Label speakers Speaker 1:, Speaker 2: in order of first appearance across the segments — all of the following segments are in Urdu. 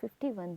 Speaker 1: 51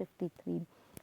Speaker 1: 53।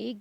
Speaker 1: 1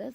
Speaker 1: 10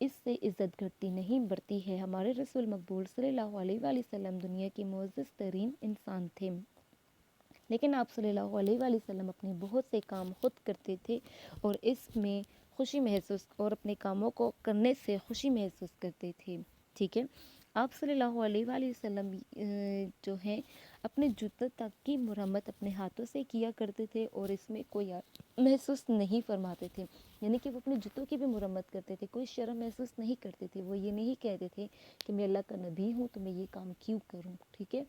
Speaker 1: اس سے عزت گھٹتی نہیں بڑھتی ہے۔ ہمارے رسول مقبول صلی اللہ علیہ وآلہ وسلم دنیا کے معزز ترین انسان تھے، لیکن آپ صلی اللہ علیہ وآلہ وسلم اپنے بہت سے کام خود کرتے تھے اور اس میں خوشی محسوس اور اپنے کاموں کو کرنے سے خوشی محسوس کرتے تھے، ٹھیک ہے۔ آپ صلی اللہ علیہ وآلہ وسلم جو ہیں اپنے جوتوں تک کی مرمت اپنے ہاتھوں سے کیا کرتے تھے اور اس میں کوئی محسوس نہیں فرماتے تھے، یعنی کہ وہ اپنے جوتوں کی بھی مرمت کرتے تھے، کوئی شرم محسوس نہیں کرتے تھے۔ وہ یہ نہیں کہتے تھے کہ میں اللہ کا نبی ہوں تو میں یہ کام کیوں کروں، ٹھیک ہے۔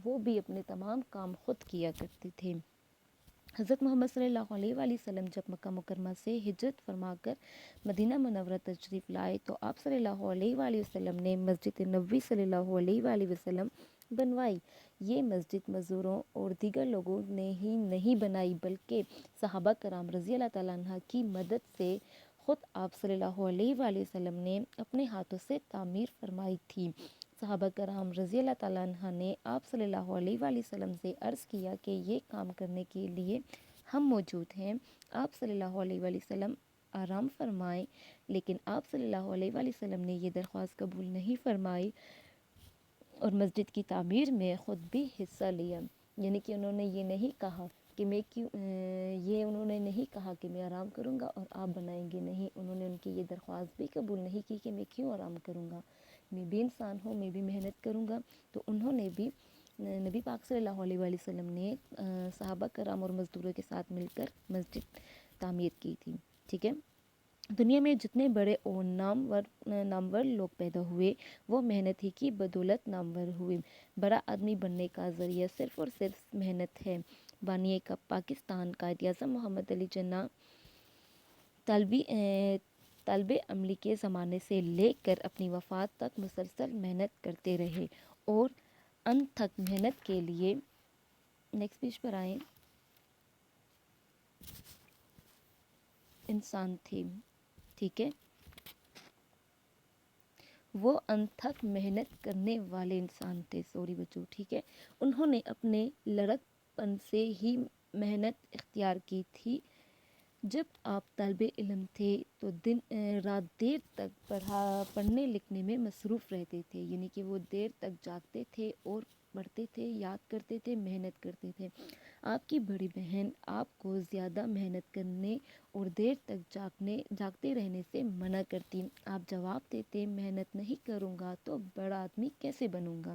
Speaker 1: وہ بھی اپنے تمام کام خود کیا کرتے تھے۔ حضرت محمد صلی اللہ علیہ وآلہ وسلم جب مکہ مکرمہ سے ہجرت فرما کر مدینہ منورہ تشریف لائے تو آپ صلی اللہ علیہ وآلہ وسلم نے مسجد نبوی صلی اللہ علیہ وآلہ وسلم بنوائی۔ یہ مسجد مزدوروں اور دیگر لوگوں نے ہی نہیں بنائی بلکہ صحابہ کرام رضی اللہ تعالیٰ عنہ کی مدد سے خود آپ صلی اللہ علیہ وآلہ وسلم نے اپنے ہاتھوں سے تعمیر فرمائی تھی۔ صحابہ کرام رضی اللہ تعالیٰ عنہ نے آپ صلی اللہ علیہ وآلہ وسلم سے عرض کیا کہ یہ کام کرنے کے لیے ہم موجود ہیں۔ آپ صلی اللہ علیہ وآلہ وسلم آرام فرمائیں، لیکن آپ صلی اللہ علیہ وآلہ وسلم نے یہ درخواست قبول نہیں فرمائی اور مسجد کی تعمیر میں خود بھی حصہ لیا، یعنی کہ انہوں نے یہ نہیں کہا کہ انہوں نے نہیں کہا کہ میں آرام کروں گا اور آپ بنائیں گے، نہیں، انہوں نے ان کی یہ درخواست بھی قبول نہیں کی کہ میں کیوں آرام کروں گا، میں بھی انسان ہوں، میں بھی محنت کروں گا۔ تو انہوں نے بھی نبی پاک صلی اللہ علیہ وآلہ وسلم نے صحابہ کرام اور مزدوروں کے ساتھ مل کر مسجد تعمیر کی تھی، ٹھیک ہے۔ دنیا میں جتنے بڑے اور نامور لوگ پیدا ہوئے وہ محنت ہی کی بدولت نامور ہوئے۔ بڑا آدمی بننے کا ذریعہ صرف اور صرف محنت ہے۔ بانی کا پاکستان قائد اعظم محمد علی جناح طالب عملی کے زمانے سے لے کر اپنی وفات تک مسلسل محنت کرتے رہے اور ان تک محنت کے لیے نیکسٹ پیج پر آئیں انسان تھے، ٹھیک ہے۔ وہ ان تک محنت کرنے والے انسان تھے، بچوں، ٹھیک ہے۔ انہوں نے اپنے لڑک پن سے ہی محنت اختیار کی تھی۔ جب آپ طالب علم تھے تو دن رات دیر تک پڑھنے لکھنے میں مصروف رہتے تھے، یعنی کہ وہ دیر تک جاگتے تھے اور پڑھتے تھے، یاد کرتے تھے، محنت کرتے تھے۔ آپ کی بڑی بہن آپ کو زیادہ محنت کرنے اور دیر تک جاگتے رہنے سے منع کرتی۔ آپ جواب دیتے، محنت نہیں کروں گا تو بڑا آدمی کیسے بنوں گا۔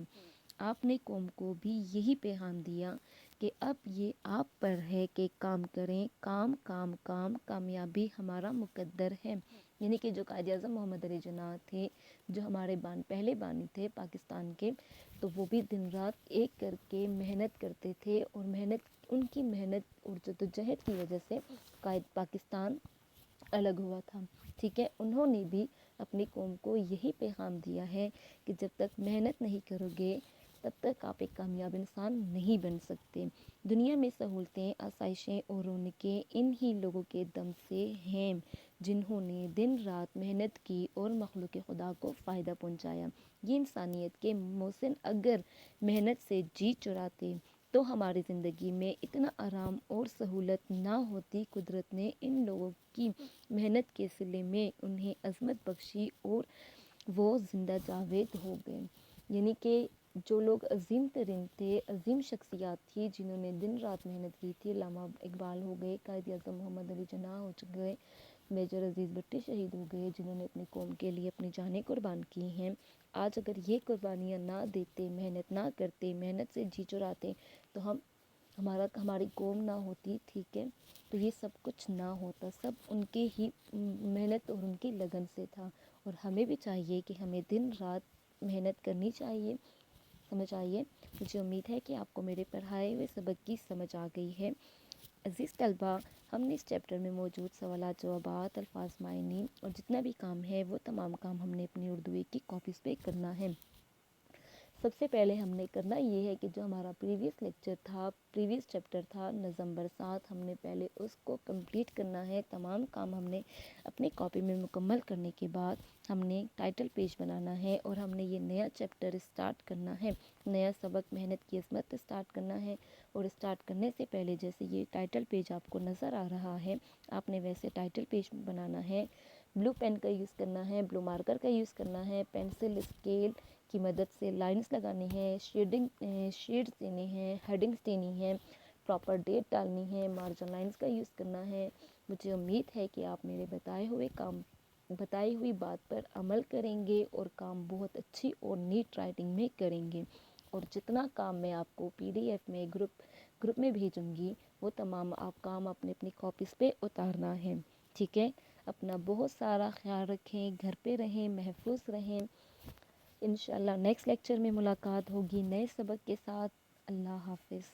Speaker 1: آپ نے قوم کو بھی یہی پیغام دیا کہ اب یہ آپ پر ہے کہ کام کریں، کام کام کام، کامیابی ہمارا مقدر ہے۔ یعنی کہ جو قائد اعظم محمد علی جناح تھے، جو ہمارے پہلے بانی تھے پاکستان کے، تو وہ بھی دن رات ایک کر کے محنت کرتے تھے اور ان کی محنت اور جدوجہد کی وجہ سے قائد پاکستان الگ ہوا تھا، ٹھیک ہے۔ انہوں نے بھی اپنی قوم کو یہی پیغام دیا ہے کہ جب تک محنت نہیں کرو گے تب تک آپ ایک کامیاب انسان نہیں بن سکتے۔ دنیا میں سہولتیں، آسائشیں اور رونقیں ان ہی لوگوں کے دم سے ہیں جنہوں نے دن رات محنت کی اور مخلوق خدا کو فائدہ پہنچایا۔ یہ انسانیت کے محسن اگر محنت سے جی چراتے تو ہماری زندگی میں اتنا آرام اور سہولت نہ ہوتی۔ قدرت نے ان لوگوں کی محنت کے صلے میں انہیں عظمت بخشی اور وہ زندہ جاوید ہو گئے، یعنی کہ جو لوگ عظیم ترین تھے، عظیم شخصیات تھی جنہوں نے دن رات محنت کی تھی، علامہ اقبال ہو گئے، قائد اعظم محمد علی جناح ہو گئے، میجر عزیز بھٹی شہید ہو گئے، جنہوں نے اپنی قوم کے لیے اپنی جانیں قربان کی ہیں۔ آج اگر یہ قربانیاں نہ دیتے، محنت نہ کرتے، محنت سے جی چراتے تو ہماری قوم نہ ہوتی، ٹھیک ہے۔ تو یہ سب کچھ نہ ہوتا، سب ان کے ہی محنت اور ان کی لگن سے تھا، اور ہمیں بھی چاہیے کہ ہمیں دن رات محنت کرنی چاہیے، سمجھ آئیے۔ مجھے امید ہے کہ آپ کو میرے پڑھائے ہوئے سبق کی سمجھ آ گئی ہے۔ عزیز طلبہ، ہم نے اس چیپٹر میں موجود سوالات، جوابات، الفاظ، معنی اور جتنا بھی کام ہے وہ تمام کام ہم نے اپنی اردو ایک کی کاپیز پہ کرنا ہے۔ سب سے پہلے ہم نے کرنا یہ ہے کہ جو ہمارا پریویس چیپٹر تھا نظم برسات، ہم نے پہلے اس کو کمپلیٹ کرنا ہے۔ تمام کام ہم نے اپنی کاپی میں مکمل کرنے کے بعد ہم نے ٹائٹل پیج بنانا ہے اور ہم نے یہ نیا چیپٹر اسٹارٹ کرنا ہے، نیا سبق محنت کی عظمت اسٹارٹ کرنا ہے۔ اور اسٹارٹ کرنے سے پہلے جیسے یہ ٹائٹل پیج آپ کو نظر آ رہا ہے، آپ نے ویسے ٹائٹل پیج بنانا ہے، بلو پین کا یوز کرنا ہے، بلو مارکر کا یوز کرنا ہے، پینسل اسکیل کی مدد سے لائنز لگانی ہے، شیڈز دینے ہیں، ہیڈنگز دینی ہے، پراپر ڈیٹ ڈالنی ہے، مارجن لائنز کا یوز کرنا ہے۔ مجھے امید ہے کہ آپ میرے بتائی ہوئی بات پر عمل کریں گے اور کام بہت اچھی اور نیٹ رائٹنگ میں کریں گے، اور جتنا کام میں آپ کو PDF میں گروپ میں بھیجوں گی وہ تمام آپ کام اپنی کاپیز پہ اتارنا ہے، ٹھیک ہے؟ اپنا بہت سارا خیال رکھیں، گھر پہ رہیں، محفوظ رہیں۔ انشاءاللہ نیکسٹ لیکچر میں ملاقات ہوگی نئے سبق کے ساتھ۔ اللہ حافظ۔